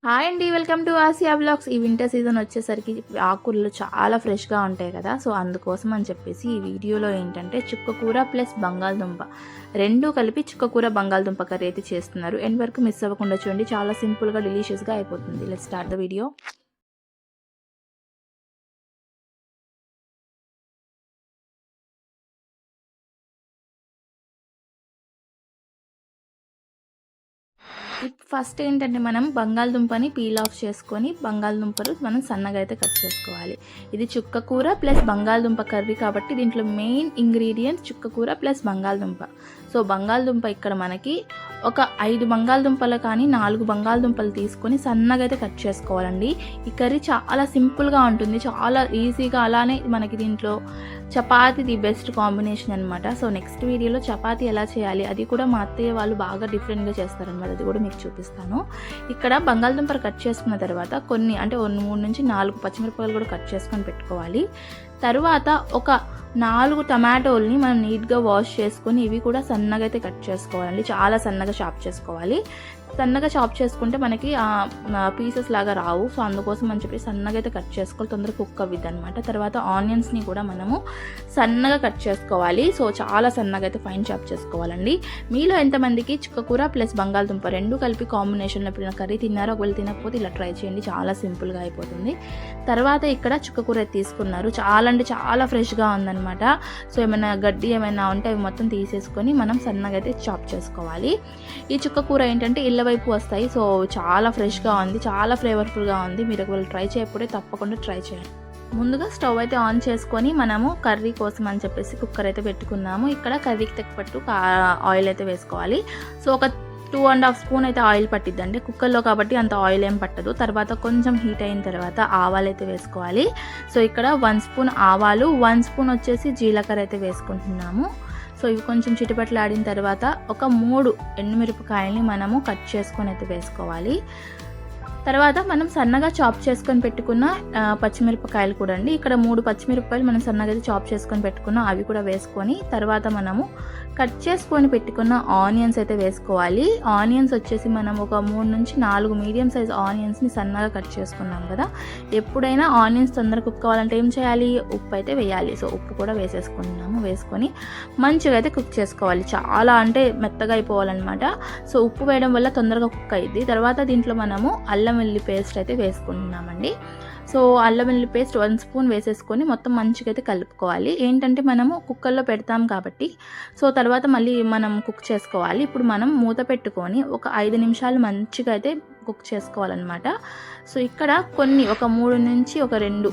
Hi అండి, welcome to Asia blogs. ఈ winter season వచ్చేసరికి ఆకుకూరలు చాలా ఫ్రెష్గా ఉంటాయి కదా. సో అందుకోసం అని చెప్పేసి ఈ వీడియోలో ఏంటంటే చుక్కకూర ప్లస్ బంగాళదుంప రెండూ కలిపి చుక్కకూర బంగాళదుంప కర్రీ అయితే చేస్తున్నారు. ఎండ్ వరకు మిస్ అవ్వకుండా చూడండి, చాలా సింపుల్గా డెలీషియస్గా అయిపోతుంది. Let's start the video. First ఏంటంటే మనం బంగాళదుంపని పీల్ ఆఫ్ చేసుకొని బంగాళదుంపలు మనం సన్నగా అయితే కట్ చేసుకోవాలి. ఇది చుక్కకూర ప్లస్ బంగాళదుంప కర్రీ కాబట్టి దీంట్లో మెయిన్ ఇంగ్రీడియంట్స్ చుక్కకూర ప్లస్ బంగాళదుంప. సో బంగాళదుంప ఇక్కడ మనకి ఒక 5 బంగాళదుంపలు కానీ 4 బంగాళదుంపలు తీసుకొని సన్నగా అయితే కట్ చేసుకోవాలండి. ఈ కర్రీ చాలా సింపుల్గా ఉంటుంది, చాలా ఈజీగా. అలానే మనకి దీంట్లో చపాతీ ది బెస్ట్ కాంబినేషన్ అనమాట. సో నెక్స్ట్ వీడియోలో చపాతీ ఎలా చేయాలి అది కూడా మా అత్తయ్య వాళ్ళు బాగా డిఫరెంట్గా చేస్తారనమాట, అది కూడా మీకు చూపిస్తాను. ఇక్కడ బంగాళదుంపలు కట్ చేసుకున్న తర్వాత కొన్ని అంటే 3 నుంచి 4 పచ్చిమిరపకాయలు కూడా కట్ చేసుకొని పెట్టుకోవాలి. తర్వాత ఒక 4 టమాటోల్ని మనం నీట్గా వాష్ చేసుకొని ఇవి కూడా సన్నగా అయితే కట్ చేసుకోవాలండి. చాలా సన్నగా చాప్ చేసుకోవాలి. సన్నగా చాప్ చేసుకుంటే మనకి పీసెస్ లాగా రావు. సో అందుకోసం అని చెప్పి సన్నగా అయితే కట్ చేసుకోవాలి, తొందరగా కుక్ అవ్విద్ది అనమాట. తర్వాత ఆనియన్స్ని కూడా మనము సన్నగా కట్ చేసుకోవాలి. సో చాలా సన్నగా అయితే ఫైన్ చాప్ చేసుకోవాలండి. మీలో ఎంతమందికి చుక్కకూర ప్లస్ బంగాళదుంప రెండు కలిపి కాంబినేషన్లో ఎప్పుడైనా కర్రీ తిన్నారో, ఒకవేళ తినకపోతే ఇలా ట్రై చేయండి, చాలా సింపుల్గా అయిపోతుంది. తర్వాత ఇక్కడ చుక్కకూర తీసుకున్నారు, చాలా అంటే చాలా ఫ్రెష్గా ఉందన్నమాట. సో ఏమైనా గడ్డి ఏమైనా ఉంటే అవి మొత్తం తీసేసుకొని మనం సన్నగా అయితే చాప్ చేసుకోవాలి. ఈ చుక్కకూర ఏంటంటే ఇళ్ళ వైపు వస్తాయి. సో చాలా ఫ్రెష్గా ఉంది, చాలా ఫ్లేవర్ఫుల్గా ఉంది. మీరు ఒకవేళ ట్రై చేయకపోతే తప్పకుండా ట్రై చేయండి. ముందుగా స్టవ్ అయితే ఆన్ చేసుకొని మనము కర్రీ కోసం అని చెప్పేసి కుక్కర్ అయితే పెట్టుకున్నాము. ఇక్కడ కర్రీకి తగ్గట్టు ఆయిల్ అయితే వేసుకోవాలి. సో ఒక 2.5 స్పూన్ అయితే ఆయిల్ పట్టిద్దండి కుక్కర్లో కాబట్టి, అంత ఆయిల్ ఏం పట్టదు. తర్వాత కొంచెం హీట్ అయిన తర్వాత ఆవాలు అయితే వేసుకోవాలి. సో ఇక్కడ 1 స్పూన్ ఆవాలు, 1 స్పూన్ వచ్చేసి జీలకర్ర అయితే వేసుకుంటున్నాము. సో ఇవి కొంచెం చిటిపట్లాడిన తర్వాత ఒక 3 ఎండుమిరపకాయలని మనము కట్ చేసుకొని అయితే వేసుకోవాలి. తర్వాత మనం సన్నగా చాప్ చేసుకొని పెట్టుకున్న పచ్చిమిరపకాయలు కూడా అండి, ఇక్కడ 3 పచ్చిమిరపకాయలు మనం సన్నగా అయితే చాప్ చేసుకొని పెట్టుకున్నాం, అవి కూడా వేసుకొని తర్వాత మనము కట్ చేసుకొని పెట్టుకున్న ఆనియన్స్ అయితే వేసుకోవాలి. ఆనియన్స్ వచ్చేసి మనం ఒక 3 నుంచి 4 మీడియం సైజ్ ఆనియన్స్ని సన్నగా కట్ చేసుకున్నాం కదా. ఎప్పుడైనా ఆనియన్స్ తొందరగా కుక్ కావాలంటే ఏం చేయాలి, ఉప్పు అయితే వేయాలి. సో ఉప్పు కూడా వేసేసుకున్నాము. వేసుకొని మంచిగా అయితే కుక్ చేసుకోవాలి, చాలా అంటే మెత్తగా అయిపోవాలన్నమాట. సో ఉప్పు వేయడం వల్ల తొందరగా కుక్ అయ్యిద్ది. తర్వాత దీంట్లో మనము అల్లం వెల్లుల్లి పేస్ట్ అయితే వేసుకుంటున్నామండి. సో అల్లం వెల్లుల్లి పేస్ట్ 1 స్పూన్ వేసేసుకొని మొత్తం మంచిగా అయితే కలుపుకోవాలి. ఏంటంటే మనము కుక్కర్లో పెడతాం కాబట్టి సో తర్వాత మళ్ళీ మనం కుక్ చేసుకోవాలి. ఇప్పుడు మనం మూత పెట్టుకొని ఒక 5 నిమిషాలు మంచిగా అయితే కుక్ చేసుకోవాలన్నమాట. సో ఇక్కడ కొన్ని ఒక 3 నుంచి ఒక 2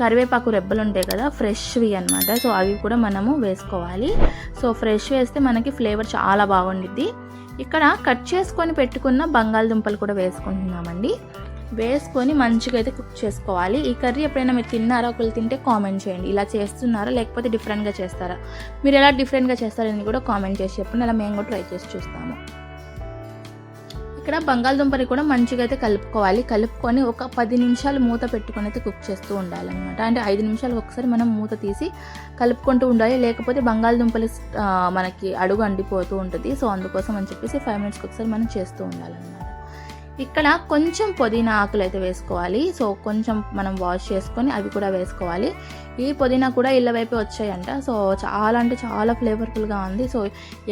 కరివేపాకు రెబ్బలు ఉంటాయి కదా, ఫ్రెష్వి అనమాట. సో అవి కూడా మనము వేసుకోవాలి. సో ఫ్రెష్ వేస్తే మనకి ఫ్లేవర్ చాలా బాగుండిద్ది. ఇక్కడ కట్ చేసుకొని పెట్టుకున్న బంగాళదుంపలు కూడా వేసుకుంటున్నామండి. వేసుకొని మంచిగా అయితే కుక్ చేసుకోవాలి. ఈ కర్రీ ఎప్పుడైనా మీరు తిన్నారా, ఒకవేళ తింటే కామెంట్ చేయండి. ఇలా చేస్తున్నారా లేకపోతే డిఫరెంట్గా చేస్తారా, మీరు ఎలా డిఫరెంట్గా చేస్తారని కూడా కామెంట్ చేసి చెప్పండి, అలా మేము కూడా ట్రై చేసి చూస్తాము. ఇక్కడ బంగాళదుంపని కూడా మంచిగా అయితే కలుపుకోవాలి. కలుపుకొని ఒక 10 నిమిషాలు మూత పెట్టుకొని అయితే కుక్ చేస్తూ ఉండాలన్నమాట. అంటే 5 నిమిషాలు ఒకసారి మనం మూత తీసి కలుపుకుంటూ ఉండాలి, లేకపోతే బంగాళదుంపలు మనకి అడుగు అండిపోతూ ఉంటుంది. సో అందుకోసం అని చెప్పేసి 5 మినిట్స్కి ఒకసారి మనం చేస్తూ ఉండాలన్నమాట. ఇక్కడ కొంచెం పుదీనా ఆకులు అయితే వేసుకోవాలి. సో కొంచెం మనం వాష్ చేసుకొని అవి కూడా వేసుకోవాలి. ఈ పుదీనా కూడా ఇళ్ళ వైపే వచ్చాయంట. సో చాలా అంటే చాలా ఫ్లేవర్ఫుల్గా ఉంది. సో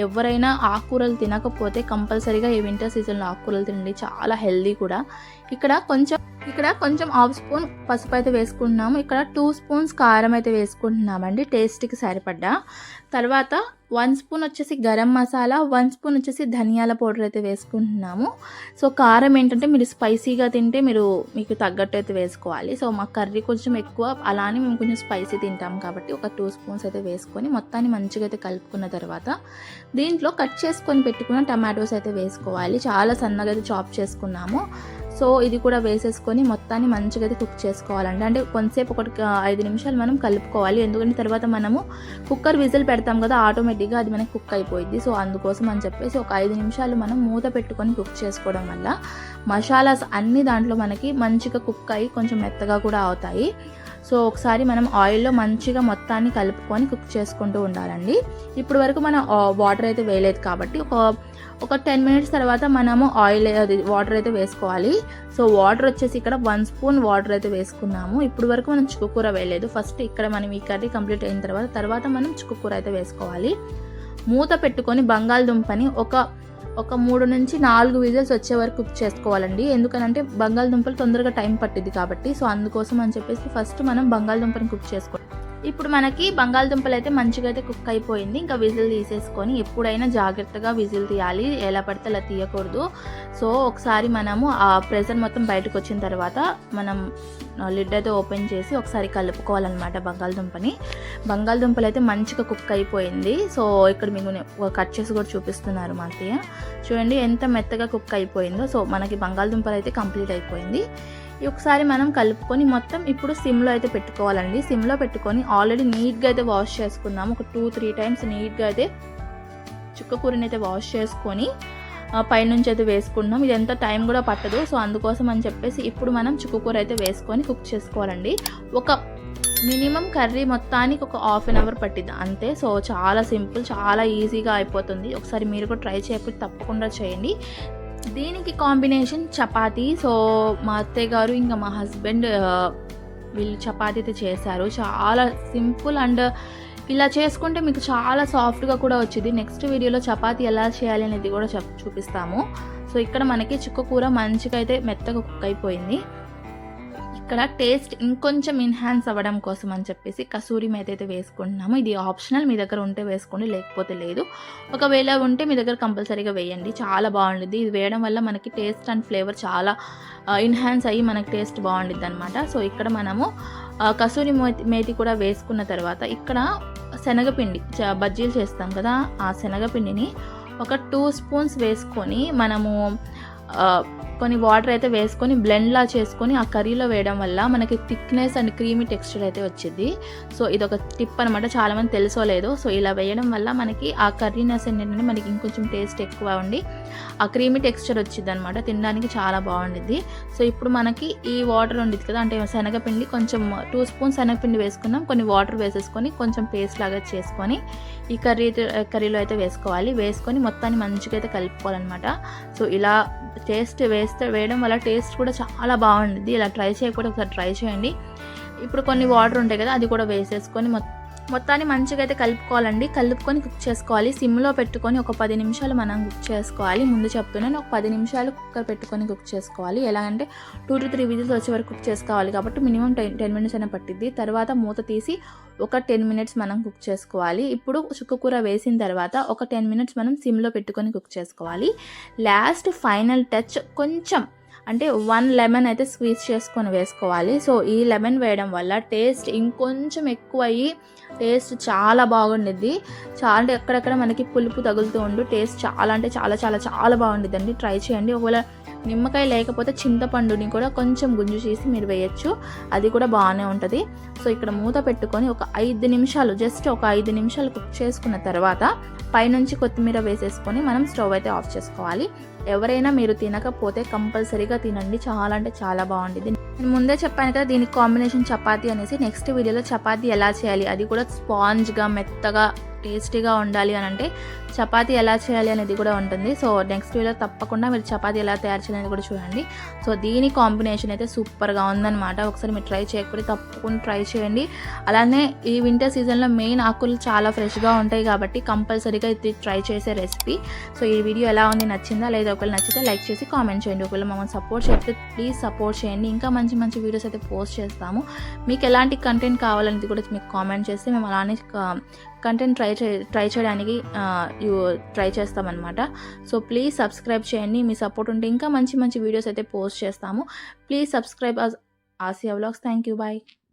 ఎవరైనా ఆకుకూరలు తినకపోతే కంపల్సరీగా ఈ వింటర్ సీజన్లో ఆకుకూరలు తినండి, చాలా హెల్దీ కూడా. ఇక్కడ కొంచెం 1/2 స్పూన్ పసుపు అయితే వేసుకుంటున్నాము. ఇక్కడ 2 స్పూన్స్ కారం అయితే వేసుకుంటున్నామండి, టేస్ట్కి సరిపడ్డా. తర్వాత 1 స్పూన్ వచ్చేసి గరం మసాలా, 1 స్పూన్ వచ్చేసి ధనియాల పౌడర్ అయితే వేసుకుంటున్నాము. సో కారం ఏంటంటే మీరు స్పైసీగా తింటే మీకు తగ్గట్టు అయితే వేసుకోవాలి. సో మా కర్రీ కొంచెం ఎక్కువ, అలానే మేము కొంచెం స్పైసీ తింటాం కాబట్టి ఒక 2 స్పూన్స్ అయితే వేసుకొని మొత్తాన్ని మంచిగా అయితే కలుపుకున్న తర్వాత దీంట్లో కట్ చేసుకొని పెట్టుకున్న టమాటోస్ అయితే వేసుకోవాలి. చాలా సన్నగా అయితే చాప్ చేసుకున్నాము. సో ఇది కూడా వేసేసుకొని మొత్తాన్ని మంచిగా అయితే కుక్ చేసుకోవాలండి. అంటే కొంతసేపు ఒక 5 నిమిషాలు మనం కలుపుకోవాలి, ఎందుకంటే తర్వాత మనము కుక్కర్ విజిల్ పెడతాం కదా, ఆటోమేటిక్గా అది మనకి కుక్ అయిపోయింది. సో అందుకోసం అని చెప్పేసి ఒక 5 నిమిషాలు మనం మూత పెట్టుకొని కుక్ చేసుకోవడం వల్ల మసాలాస్ అన్ని దాంట్లో మనకి మంచిగా కుక్ అయ్యి కొంచెం మెత్తగా కూడా అవుతాయి. సో ఒకసారి మనం ఆయిల్లో మంచిగా మొత్తాన్ని కలుపుకొని కుక్ చేసుకుంటూ ఉండాలండి. ఇప్పుడు వరకు మనం వాటర్ అయితే వేయలేదు కాబట్టి ఒక 10 మినిట్స్ తర్వాత మనము వాటర్ అయితే వేసుకోవాలి. సో వాటర్ వచ్చేసి ఇక్కడ 1 స్పూన్ వాటర్ అయితే వేసుకున్నాము. ఇప్పుడు వరకు మనం చుక్కకూర వేయలేదు. ఫస్ట్ ఇక్కడ మనం ఈ కర్రీ కంప్లీట్ అయిన తర్వాత మనం చుక్కకూర అయితే వేసుకోవాలి. మూత పెట్టుకొని బంగాళదుంపని ఒక 3 నుంచి 4 విజిల్స్ వచ్చే వరకు కుక్ చేసుకోవాలండి. ఎందుకనంటే బంగాళదుంపలు తొందరగా టైం పట్టింది కాబట్టి. సో అందుకోసం అని చెప్పేసి ఫస్ట్ మనం బంగాళదుంపని కుక్ చేసుకోవాలి. ఇప్పుడు మనకి బంగాళదుంపలు అయితే మంచిగా అయితే కుక్ అయిపోయింది. ఇంకా విజిల్ తీసేసుకొని ఎప్పుడైనా జాగ్రత్తగా విజిల్ తీయాలి, ఎలా పడితే అలా తీయకూడదు. సో ఒకసారి మనము ఆ ప్రెషర్ మొత్తం బయటకు వచ్చిన తర్వాత మనం లిడ్ అయితే ఓపెన్ చేసి ఒకసారి కలుపుకోవాలన్నమాట బంగాళదుంపలు అయితే మంచిగా కుక్ అయిపోయింది. సో ఇక్కడ మీకు కట్ చేసి కూడా చూపిస్తున్నారు మా అత్తయ్య. చూడండి ఎంత మెత్తగా కుక్ అయిపోయిందో. సో మనకి బంగాళదుంపలు అయితే కంప్లీట్ అయిపోయింది. ఒకసారి మనం కలుపుకొని మొత్తం ఇప్పుడు సిమ్లో అయితే పెట్టుకోవాలండి. సిమ్లో పెట్టుకొని ఆల్రెడీ నీట్గా అయితే వాష్ చేసుకుందాము. ఒక 2-3 టైమ్స్ నీట్గా అయితే చుక్కకూరని అయితే వాష్ చేసుకొని పైనుంచి అయితే వేసుకుంటున్నాం. ఇది ఎంత టైం కూడా పట్టదు. సో అందుకోసం అని చెప్పేసి ఇప్పుడు మనం చుక్కకూర అయితే వేసుకొని కుక్ చేసుకోవాలండి. ఒక మినిమం కర్రీ మొత్తానికి ఒక హాఫ్ అన్ అవర్ పట్టిద్ది అంతే. సో చాలా సింపుల్, చాలా ఈజీగా అయిపోతుంది. ఒకసారి మీరు కూడా ట్రై చేయకపోతే తప్పకుండా చేయండి. దీనికి కాంబినేషన్ చపాతీ. సో మా అత్తయ్య గారు ఇంకా మా హస్బెండ్ వీళ్ళు చపాతీ అయితే చేశారు. చాలా సింపుల్ అండ్ ఇలా చేసుకుంటే మీకు చాలా సాఫ్ట్గా కూడా వచ్చింది. నెక్స్ట్ వీడియోలో చపాతీ ఎలా చేయాలి అనేది కూడా చూపిస్తాము. సో ఇక్కడ మనకి చుక్కకూర మంచిగా అయితే మెత్తగా కుక్ అయిపోయింది. ఇక్కడ టేస్ట్ ఇంకొంచెం ఎన్హాన్స్ అవ్వడం కోసం అని చెప్పేసి కసూరి మేతి అయితే వేసుకుంటున్నాము. ఇది ఆప్షనల్, మీ దగ్గర ఉంటే వేసుకోండి, లేకపోతే లేదు. ఒకవేళ ఉంటే మీ దగ్గర కంపల్సరీగా వేయండి, చాలా బాగుంటుంది. ఇది వేయడం వల్ల మనకి టేస్ట్ అండ్ ఫ్లేవర్ చాలా ఎన్హాన్స్ అయ్యి మనకి టేస్ట్ బాగుంటుంది అనమాట. సో ఇక్కడ మనము కసూరి మేతి కూడా వేసుకున్న తర్వాత ఇక్కడ శనగపిండి బజ్జీలు చేస్తాం కదా, ఆ శనగపిండిని ఒక 2 స్పూన్స్ వేసుకొని మనము కొన్ని వాటర్ అయితే వేసుకొని బ్లెండ్లా చేసుకొని ఆ కర్రీలో వేయడం వల్ల మనకి థిక్నెస్ అండ్ క్రీమీ టెక్స్చర్ అయితే వచ్చింది. సో ఇదొక టిప్ అనమాట, చాలామంది తెలుసోలేదో. సో ఇలా వేయడం వల్ల మనకి ఆ కర్రీనెస్ ఏంటంటే మనకి ఇంకొంచెం టేస్ట్ ఎక్కువ ఉండి ఆ క్రీమీ టెక్స్చర్ వచ్చింది అనమాట, తినడానికి చాలా బాగుండిద్ది. సో ఇప్పుడు మనకి ఈ వాటర్ ఉండిద్ది కదా, అంటే శనగపిండి కొంచెం 2 స్పూన్స్ శనగపిండి వేసుకున్నాం, కొన్ని వాటర్ వేసేసుకొని కొంచెం పేస్ట్ లాగా చేసుకొని ఈ కర్రీలో అయితే వేసుకొని మొత్తాన్ని మంచిగా అయితే కలుపుకోవాలన్నమాట. సో ఇలా వేయడం వల్ల టేస్ట్ కూడా చాలా బాగుంటుంది. ఇలా ట్రై చేయకపోతే ఒకసారి ట్రై చేయండి. ఇప్పుడు కొన్ని వాటర్ ఉంటాయి కదా, అది కూడా వేసేసుకొని మొత్తాన్ని మంచిగా అయితే కలుపుకొని కుక్ చేసుకోవాలి. సిమ్లో పెట్టుకొని ఒక 10 నిమిషాలు మనం కుక్ చేసుకోవాలి. ముందు చెప్తున్నాను, ఒక 10 నిమిషాలు కుక్కర్ పెట్టుకొని కుక్ చేసుకోవాలి. ఎలా అంటే 2 to 3 విజిల్స్ వచ్చే వరకు కుక్ చేసుకోవాలి కాబట్టి మినిమం 10 మినిట్స్ అయినా పట్టిద్ది. తర్వాత మూత తీసి ఒక 10 మినిట్స్ మనం కుక్ చేసుకోవాలి. ఇప్పుడు చుక్కకూర వేసిన తర్వాత ఒక 10 మినిట్స్ మనం సిమ్లో పెట్టుకొని కుక్ చేసుకోవాలి. లాస్ట్ ఫైనల్ టచ్ కొంచెం అంటే 1 లెమన్ అయితే స్క్వీజ్ చేసుకొని వేసుకోవాలి. సో ఈ లెమన్ వేయడం వల్ల టేస్ట్ ఇంకొంచెం ఎక్కువ అయ్యి టేస్ట్ చాలా బాగుండిద్ది. చాలా అంటే ఎక్కడెక్కడ మనకి పులుపు తగులుతూ ఉండు టేస్ట్ చాలా అంటే చాలా చాలా చాలా బాగుండిద్దండి. ట్రై చేయండి. ఒకవేళ నిమ్మకాయ లేకపోతే చింతపండుని కూడా కొంచెం గుంజు చేసి మీరు వేయచ్చు, అది కూడా బాగానే ఉంటుంది. సో ఇక్కడ మూత పెట్టుకొని ఒక 5 నిమిషాలు జస్ట్ ఒక 5 నిమిషాలు కుక్ చేసుకున్న తర్వాత పైనుంచి కొత్తిమీర వేసేసుకొని మనం స్టవ్ అయితే ఆఫ్ చేసుకోవాలి. ఎవరైనా మీరు తినకపోతే కంపల్సరీగా తినండి, చాలా అంటే చాలా బాగుంటుంది. నేను ముందే చెప్పాను కదా దీనికి కాంబినేషన్ చపాతీ అనేసి. నెక్స్ట్ వీడియోలో చపాతీ ఎలా చేయాలి, అది కూడా స్పాంజ్గా మెత్తగా టేస్టీగా ఉండాలి అని అంటే చపాతీ ఎలా చేయాలి అనేది కూడా ఉంటుంది. సో నెక్స్ట్ వీడియోలో తప్పకుండా మీరు చపాతీ ఎలా తయారు చేయాలి కూడా చూడండి. సో దీని కాంబినేషన్ అయితే సూపర్గా ఉందన్నమాట. ఒకసారి మీరు ట్రై చేయకపోతే తప్పకుండా ట్రై చేయండి. అలానే ఈ వింటర్ సీజన్లో మెయిన్ ఆకులు చాలా ఫ్రెష్గా ఉంటాయి కాబట్టి కంపల్సరీగా ఇది ట్రై చేసే రెసిపీ. సో ఈ వీడియో ఎలా ఉంది, నచ్చిందా లేదా? ఒకవేళ నచ్చితే లైక్ చేసి కామెంట్ చేయండి. ఒకవేళ మమ్మల్ని సపోర్ట్ చేస్తే ప్లీజ్ సపోర్ట్ చేయండి. ఇంకా మంచి మంచి వీడియోస్ అయితే పోస్ట్ చేస్తాము. మీకు ఎలాంటి కంటెంట్ కావాలనేది కూడా మీకు కామెంట్ చేస్తే మేము అలానే కంటెంట్ ట్రై చేయడానికి ట్రై చేస్తామన్నమాట. సో ప్లీజ్ సబ్స్క్రైబ్ చేయండి. మీ సపోర్ట్ ఉంటే ఇంకా మంచి మంచి వీడియోస్ అయితే పోస్ట్ చేస్తాము. Please subscribe Asia vlogs. Thank you. Bye.